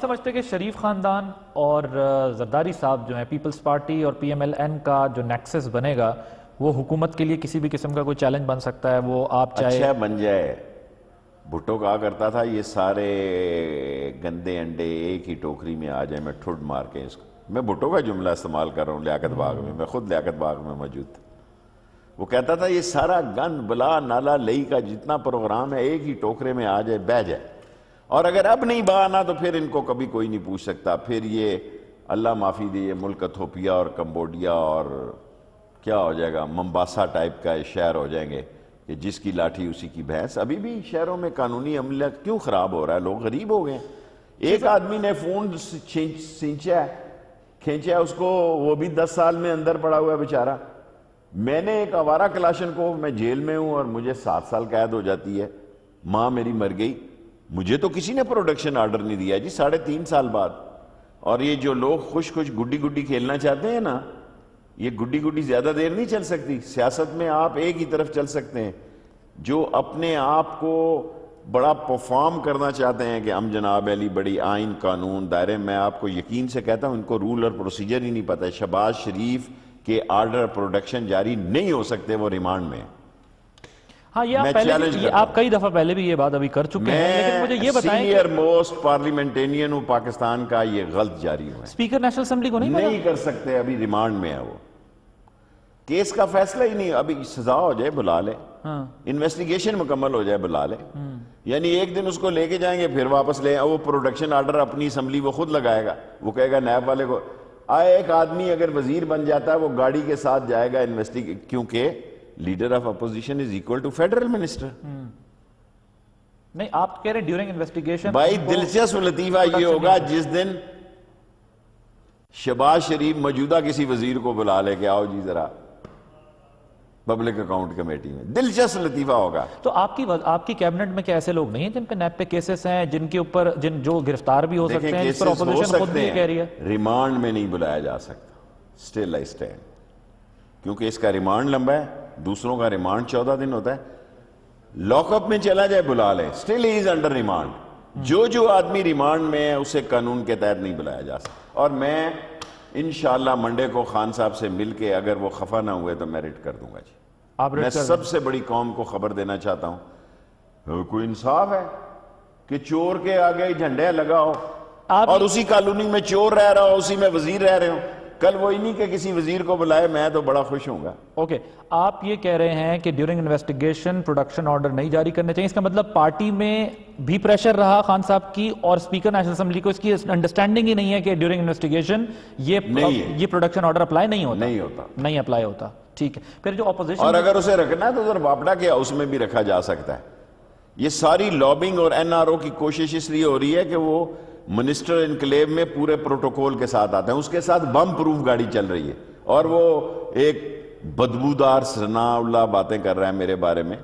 سمجھتے کہ شریف خاندان اور زرداری صاحب جو ہیں پیپلز پارٹی اور پی ایم ایل این کا جو نیکسس بنے گا وہ حکومت کے لیے کسی بھی قسم کا کوئی چیلنج بن سکتا ہے؟ وہ آپ چاہے اچھا بن جائے. بھٹو کہا کرتا تھا یہ سارے گندے انڈے ایک ہی ٹوکری میں آ جائیں میں ٹھڈ مار کے اس کو. میں بھٹو کا جملہ استعمال کر رہا ہوں لیاقت باغ میں خود لیاقت باغ میں موجود تھا. وہ کہتا تھا یہ سارا گند بلا نالا لئی کا جتنا پروگرام ہے ایک ہی ٹوکرے میں آ جائے بہ جائے, اور اگر اب نہیں بہانا تو پھر ان کو کبھی کوئی نہیں پوچھ سکتا. پھر یہ اللہ معافی دے یہ ملک ایتھوپیا اور کمبوڈیا اور کیا ہو جائے گا ممباسا ٹائپ کا شہر ہو جائیں گے کہ جس کی لاٹھی اسی کی بھینس. ابھی بھی شہروں میں قانونی عملہ کیوں خراب ہو رہا ہے؟ لوگ غریب ہو گئے. ایک آدمی نے فون کھینچا اس کو, وہ بھی 10 سال میں اندر پڑا ہوا ہے بیچارہ. میں نے ایک آوارہ کلاشن کو, میں جیل میں ہوں اور مجھے 7 سال قید ہو جاتی ہے, ماں میری مر گئی, مجھے تو کسی نے پروڈکشن آرڈر نہیں دیا جی 3.5 سال بعد. اور یہ جو لوگ خوش گڈی گڈی کھیلنا چاہتے ہیں نا, یہ گڈی گڈی زیادہ دیر نہیں چل سکتی. سیاست میں آپ ایک ہی طرف چل سکتے ہیں. جو اپنے آپ کو بڑا پرفارم کرنا چاہتے ہیں کہ ہم جناب علی بڑی آئین قانون دائرے, میں آپ کو یقین سے کہتا ہوں ان کو رول اور پروسیجر ہی نہیں پتہ ہے. شہباز شریف کے آرڈر پروڈکشن جاری نہیں ہو سکتے, وہ ریمانڈ میں. ہاں یہ آپ کئی دفعہ پہلے بھی یہ بات ابھی کر چکے ہیں, لیکن مجھے یہ بتائیں کہ سینئر موسٹ پارلیمنٹینین ہوں پاکستان کا, یہ غلط جاری ہوا ہے. اسپیکر نیشنل اسمبلی کو نہیں کر سکتے, ابھی ریمانڈ میں ہے وہ. کیس کا فیصلہ ہی نہیں, ابھی سزا ہو جائے بلا لے, انویسٹیگیشن مکمل ہو جائے بلا لے. یعنی ایک دن اس کو لے کے جائیں گے پھر واپس لے, وہ پروڈکشن آرڈر اپنی اسمبلی وہ خود لگائے گا. وہ کہے گا نیب والے کو, ایک آدمی اگر وزیر بن جاتا ہے وہ گاڑی کے ساتھ جائے گا کیونکہ leader of opposition is equal to federal minister. نہیں آپ کہہ رہے ہیں ڈیورنگ انویسٹیگیشن. بھائی دلچسپ لطیفہ یہ ہوگا جس دن شہباز شریف موجودہ کسی وزیر کو بلا لے کے آؤ جی ذرا پبلک اکاؤنٹ کمیٹی میں, دلچسپ لطیفہ ہوگا. تو آپ کی کیبنٹ میں کیا ایسے لوگ نہیں ہیں جن پہ نیب پہ کیسز ہیں, جن کے اوپر جو گرفتار بھی ہو سکتے ہیں, جس پر اپوزیشن خود بھی کہہ رہی ہے ریمانڈ میں نہیں بلایا جا سکتا. اسٹل آئی اسٹینڈ, کیونکہ اس کا ریمانڈ لمبا ہے, دوسروں کا ریمانڈ 14 دن ہوتا ہے. لاک اپ میں چلا جائے بلا لے, still he is under remand. جو آدمی ریمانڈ میں ہے اسے قانون کے تحت نہیں بلایا جا سکتا. اور میں انشاءاللہ منڈے کو خان صاحب سے مل کے اگر وہ خفا نہ ہوئے تو میں ریٹ کر دوں گا جی. میں سب سے بڑی قوم کو خبر دینا چاہتا ہوں, کوئی انصاف ہے کہ چور کے آگے جھنڈے لگاؤ اور اسی کالونی میں چور رہ رہا ہو, اسی میں وزیر رہ رہے ہوں. کل وہ نہیں کہ کسی وزیر کو بلائے, میں تو بڑا خوش ہوں گا. اوکے, آپ یہ کہہ رہے ہیں کہ ڈیورنگ انویسٹیگیشن پروڈکشن آرڈر نہیں جاری کرنے چاہیے. اس کا مطلب پارٹی میں بھی پریشر رہا خان صاحب کی اور اسپیکر نیشنل اسمبلی کو اس کی انڈرسٹینڈنگ ہی نہیں ہے کہ ڈیورنگ انویسٹیگیشن یہ پروڈکشن آرڈر اپلائی نہیں اپلائی ہوتا. ٹھیک ہے, پھر جو اپوزیشن, اور اگر اسے رکھنا ہے تو ذرا واپڈا کیا اس میں بھی رکھا جا سکتا ہے. یہ ساری لابنگ اور این آر او کی کوشش اس لیے ہو رہی ہے کہ وہ منسٹر انکلیو میں پورے پروٹوکول کے ساتھ آتے ہیں, اس کے ساتھ بم پروف گاڑی چل رہی ہے, اور وہ ایک بدبودار ثناء اللہ باتیں کر رہا ہے میرے بارے میں.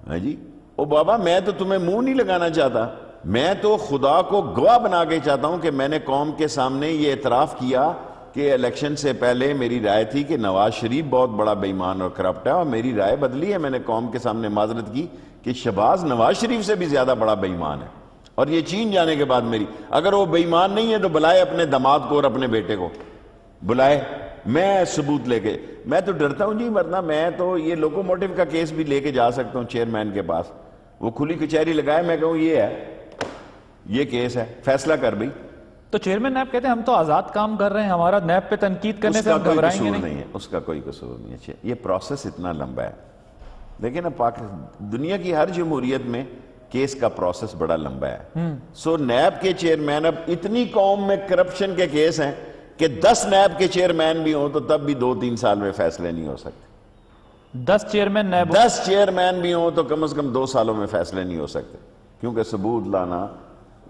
ہاں جی, او بابا میں تو تمہیں منہ نہیں لگانا چاہتا, میں تو خدا کو گواہ بنا کے چاہتا ہوں کہ میں نے قوم کے سامنے یہ اعتراف کیا کہ الیکشن سے پہلے میری رائے تھی کہ نواز شریف بہت بڑا بے ایمان اور کرپٹ ہے, اور میری رائے بدلی ہے. میں نے قوم کے سامنے معذرت کی کہ شہباز نواز شریف سے بھی زیادہ بڑا بے ایمان ہے, اور یہ چین جانے کے بعد میری, اگر وہ بے ایمان نہیں ہے تو بلائے اپنے داماد کو اور اپنے بیٹے کو بلائے, میں ثبوت لے کے. میں تو ڈرتا ہوں جی, ورنہ میں تو یہ لوکوموٹو کا کیس بھی لے کے جا سکتا ہوں چیئرمین کے پاس, وہ کھلی کچہری لگائے, میں کہوں یہ ہے, یہ کیس ہے, فیصلہ کر بھئی. تو چیئرمین نیب کہتے ہیں ہم تو آزاد کام کر رہے ہیں, ہمارا نیب پہ تنقید کرنے سے ہم گھبرائیں گے نہیں. اس کا کوئی قصور نہیں ہے. یہ پروسیس اتنا لمبا ہے, لیکن اب دنیا کی ہر جمہوریت میں کیس کا پروسیس بڑا لمبا ہے. سو نیب کے چیئرمین, اب اتنی قوم میں کرپشن کے کیس ہیں کہ 10 نیب کے چیئرمین بھی ہوں تو تب بھی 2-3 سال میں فیصلے نہیں ہو سکتے. 10 چیئرمین بھی ہوں تو کم از کم 2 سالوں میں فیصلے نہیں ہو سکتے, کیونکہ ثبوت لانا,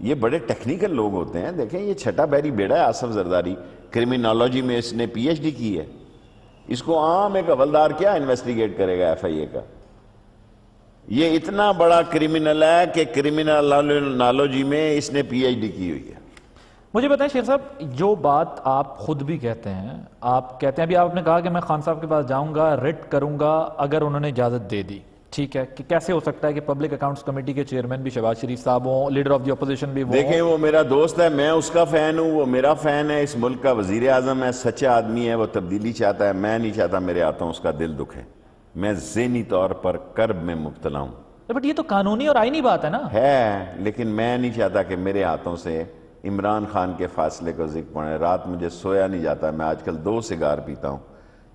یہ بڑے ٹیکنیکل لوگ ہوتے ہیں. دیکھیں یہ چھٹا بیری بیڑا ہے آصف زرداری, کرمینالوجی میں اس نے پی ایچ ڈی کی ہے. اس کو عام ایک حوالدار کیا انویسٹیگیٹ کرے گا ایف آئی اے کا؟ یہ اتنا بڑا کرمینل ہے کہ کرمینالوجی میں اس نے پی ایچ ڈی کی ہوئی ہے. مجھے بتائیں شیر صاحب, جو بات آپ خود بھی کہتے ہیں, آپ کہتے ہیں ابھی آپ نے کہا کہ میں خان صاحب کے پاس جاؤں گا, ریٹ کروں گا اگر انہوں نے اجازت دے دی, ٹھیک ہے کہ کیسے ہو سکتا ہے کہ پبلک اکاؤنٹس کمیٹی کے چیئرمین بھی شہباز شریف صاحب ہوں, لیڈر آف دی اپوزیشن بھی وہ دیکھیں وہ میرا دوست ہے, میں اس کا فین ہوں, وہ میرا فین ہے, اس ملک کا وزیر اعظم ہے, سچا آدمی ہے, وہ تبدیلی چاہتا ہے, میں نہیں چاہتا میرے ہاتھوں اس کا دل دکھے, میں ذہنی طور پر کرب میں مبتلا ہوں. بٹ یہ تو قانونی اور آئینی بات ہے نا. ہے, لیکن میں نہیں چاہتا کہ میرے ہاتھوں سے عمران خان کے فاصلے کو ذکر پڑے. رات مجھے سویا نہیں جاتا, میں آج کل 2 سگار پیتا ہوں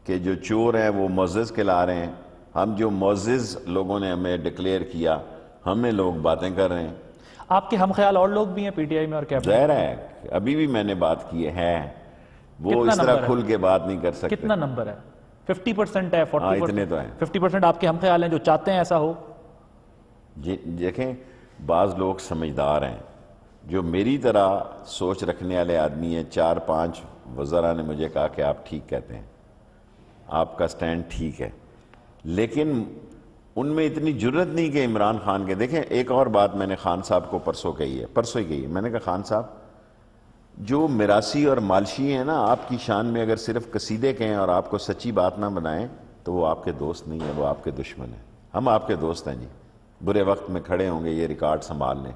کہ جو چور ہیں وہ معزز کہلا رہے ہیں, ہم جو معزز لوگوں نے ہمیں ڈکلیئر کیا, ہمیں لوگ باتیں کر رہے ہیں. آپ کے ہم خیال اور لوگ بھی ہیں پی ٹی آئی میں اور کیبنٹ؟ ظاہر ہے, ابھی بھی میں نے بات کی ہے, وہ اس طرح کھل کے بات نہیں کر سکتے. کتنا نمبر ہے؟ 50% ہے, 40%؟ اتنے تو ہیں. 50% آپ کے ہم خیال ہیں جو چاہتے ہیں ایسا ہو. دیکھیں بعض لوگ سمجھدار ہیں, جو میری طرح سوچ رکھنے والے آدمی ہیں. 4-5 وزراء نے مجھے کہا کہ آپ ٹھیک کہتے ہیں, آپ کا سٹینڈ ٹھیک ہے, لیکن ان میں اتنی جرت نہیں کہ عمران خان کے. دیکھیں ایک اور بات میں نے خان صاحب کو پرسوں ہی کہی ہے, میں نے کہا خان صاحب جو میراثی اور مالشی ہیں نا, آپ کی شان میں اگر صرف قصیدے کہیں اور آپ کو سچی بات نہ بنائیں تو وہ آپ کے دوست نہیں ہیں, وہ آپ کے دشمن ہیں. ہم آپ کے دوست ہیں جی, برے وقت میں کھڑے ہوں گے, یہ ریکارڈ سنبھال لیں.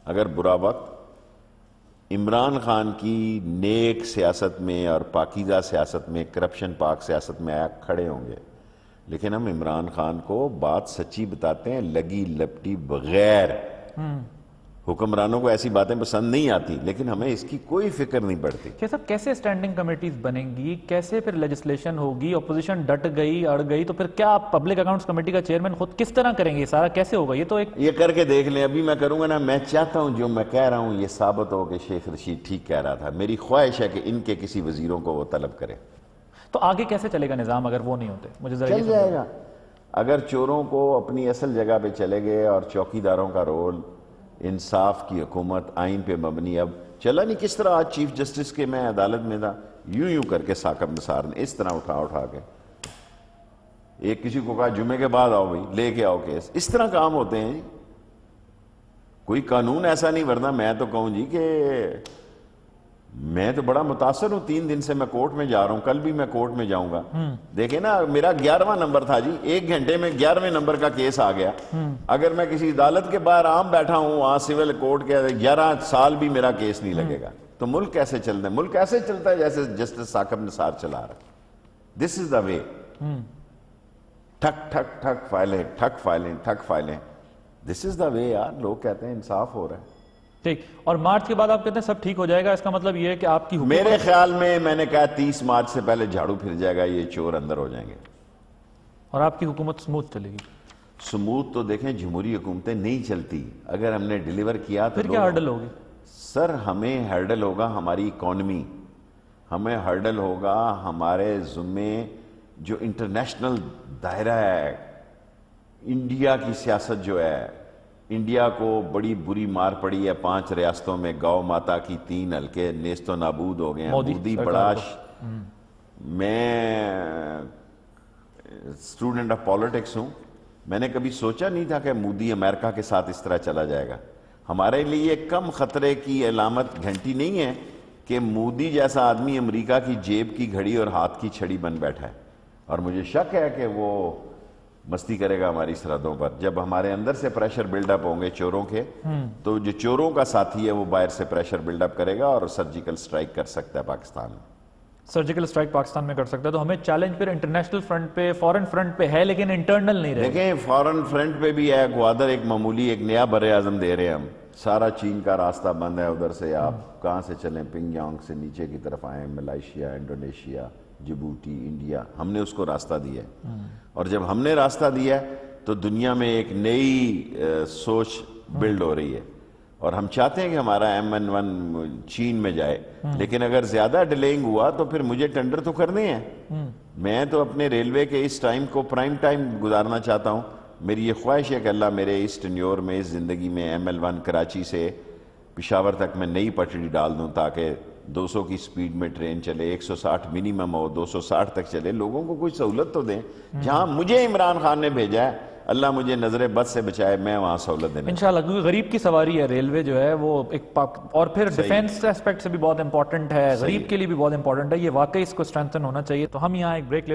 اگر برا وقت عمران خان کی نیک سیاست میں اور پاکیزہ سیاست میں, کرپشن پاک سیاست میں آیا, کھڑے ہوں گے. لیکن ہم عمران خان کو بات سچی بتاتے ہیں, لگی لپٹی بغیر. حکمرانوں کو ایسی باتیں پسند نہیں آتی, لیکن ہمیں اس کی کوئی فکر نہیں پڑتی. صاحب کیسے اسٹینڈنگ کمیٹیز بنیں گی, کیسے پھر لیجسلیشن ہوگی, اپوزیشن ڈٹ گئی اڑ گئی تو پھر کیا آپ پبلک اکاؤنٹس کمیٹی کا چیئرمین خود کس طرح کریں گے, یہ سارا کیسے ہوگا؟ یہ تو ایک یہ کر کے دیکھ لیں, ابھی میں کروں گا نا. میں چاہتا ہوں جو میں کہہ رہا ہوں یہ ثابت ہو کہ شیخ رشید ٹھیک کہہ رہا تھا. میری خواہش ہے کہ ان کے کسی وزیروں کو وہ طلب کرے. تو آگے کیسے چلے گا نظام اگر وہ نہیں ہوتے؟ مجھے چل جائے گا اگر چوروں کو اپنی اصل جگہ پہ چلے گئے, اور چوکیداروں کا رول, انصاف کی حکومت, آئین پہ مبنی. اب چلا نہیں کس طرح آج چیف جسٹس کے میں عدالت میں تھا, یوں کر کے ثاقب نثار نے اس طرح اٹھا کے ایک کسی کو کہا جمعے کے بعد آؤ بھائی, لے کے آؤ کیس. اس طرح کام ہوتے ہیں جی, کوئی قانون ایسا نہیں. ورنہ میں تو کہوں جی کہ میں تو بڑا متاثر ہوں, 3 دن سے میں کورٹ میں جا رہا ہوں, کل بھی میں کورٹ میں جاؤں گا. دیکھیں نا میرا 11واں نمبر تھا جی, 1 گھنٹے میں 11ویں نمبر کا کیس آ گیا. اگر میں کسی عدالت کے باہر عام بیٹھا ہوں وہاں سول کورٹ کے 11 سال بھی میرا کیس نہیں لگے گا. تو ملک کیسے چلتا ہے؟ ملک ایسے چلتا ہے جیسے جسٹس ثاقب نثار چلا رہا ہے. دس از دا وے. ٹھک ٹھک ٹھک فائلیں, ٹھک فائلیں, ٹھک فائلیں. دس از دا وے یار. لوگ کہتے ہیں انصاف ہو رہا ہے. ٹھیک, اور مارچ کے بعد آپ کہتے ہیں سب ٹھیک ہو جائے گا, اس کا مطلب یہ ہے کہ آپ کی میرے خیال میں نے کہا 30 مارچ سے پہلے جھاڑو پھر جائے گا, یہ چور اندر ہو جائیں گے اور آپ کی حکومت سموتھ چلے گی. سموتھ تو دیکھیں جمہوری حکومتیں نہیں چلتی. اگر ہم نے ڈیلیور کیا تو پھر کیا ہرڈل ہوگی؟ سر ہمیں ہرڈل ہوگا ہماری اکانومی, ہمیں ہرڈل ہوگا ہمارے ذمے جو انٹرنیشنل دائرہ ہے. انڈیا کی سیاست جو ہے, انڈیا کو بڑی بری مار پڑی ہے 5 ریاستوں میں, گاؤ ماتا کی 3 حلقے نیست و نابود ہو گئے ہیں. مودی بڑا میں اسٹوڈنٹ آف پالیٹکس ہوں, میں نے کبھی سوچا نہیں تھا کہ مودی امریکہ کے ساتھ اس طرح چلا جائے گا. ہمارے لیے کم خطرے کی علامت گھنٹی نہیں ہے کہ مودی جیسا آدمی امریکہ کی جیب کی گھڑی اور ہاتھ کی چھڑی بن بیٹھا ہے. اور مجھے شک ہے کہ وہ مستی کرے گا ہماری سرحدوں پر. جب ہمارے اندر سے پریشر بلڈ اپ ہوں گے چوروں کے, تو جو چوروں کا ساتھی ہے وہ باہر سے پریشر بلڈ اپ کرے گا اور سرجیکل سٹرائک کر سکتا ہے پاکستان میں. سرجیکل سٹرائک پاکستان میں کر سکتا ہے. تو ہمیں چیلنج پھر انٹرنیشنل فرنٹ پہ, فورن فرنٹ پہ ہے, لیکن انٹرنل نہیں رہے. دیکھیں فورن فرنٹ پہ بھی ہے, گوادر ایک معمولی ایک نیا بر اعظم دے رہے ہیں ہم. سارا چین کا راستہ بند ہے, ادھر سے آپ کہاں سے چلیں, پنگ یانگ سے نیچے کی طرف آئیں, ملائیشیا, انڈونیشیا, جبوتی, انڈیا, ہم نے اس کو راستہ دیا ہے. اور جب ہم نے راستہ دیا ہے تو دنیا میں ایک نئی سوچ بلڈ ہو رہی ہے, اور ہم چاہتے ہیں کہ ہمارا MN1 چین میں جائے. لیکن اگر زیادہ ڈیلینگ ہوا تو پھر مجھے ٹینڈر تو کرنے ہیں. میں تو اپنے ریلوے کے اس ٹائم کو پرائم ٹائم گزارنا چاہتا ہوں. میری یہ خواہش ہے کہ اللہ میرے اس ٹینیور میں, اس زندگی میں ML1 کراچی سے پشاور تک میں نئی پٹڑی ڈال دوں, تاکہ 200 کی سپیڈ میں ٹرین چلے, 160 منیمم ہو, 260 تک چلے. لوگوں کو کوئی سہولت تو دیں. جہاں مجھے عمران خان نے بھیجا ہے, اللہ مجھے نظر بد سے بچائے, میں وہاں سہولت دینا انشاءاللہ. کیونکہ غریب کی سواری ہے ریلوے جو ہے وہ ایک اور پھر ڈیفینس اسپیکٹ سے بھی بہت امپورٹنٹ ہے, غریب کے لیے بھی بہت امپورٹنٹ ہے. یہ واقعی اس کو اسٹرینتھن ہونا چاہیے. تو ہم یہاں ایک بریک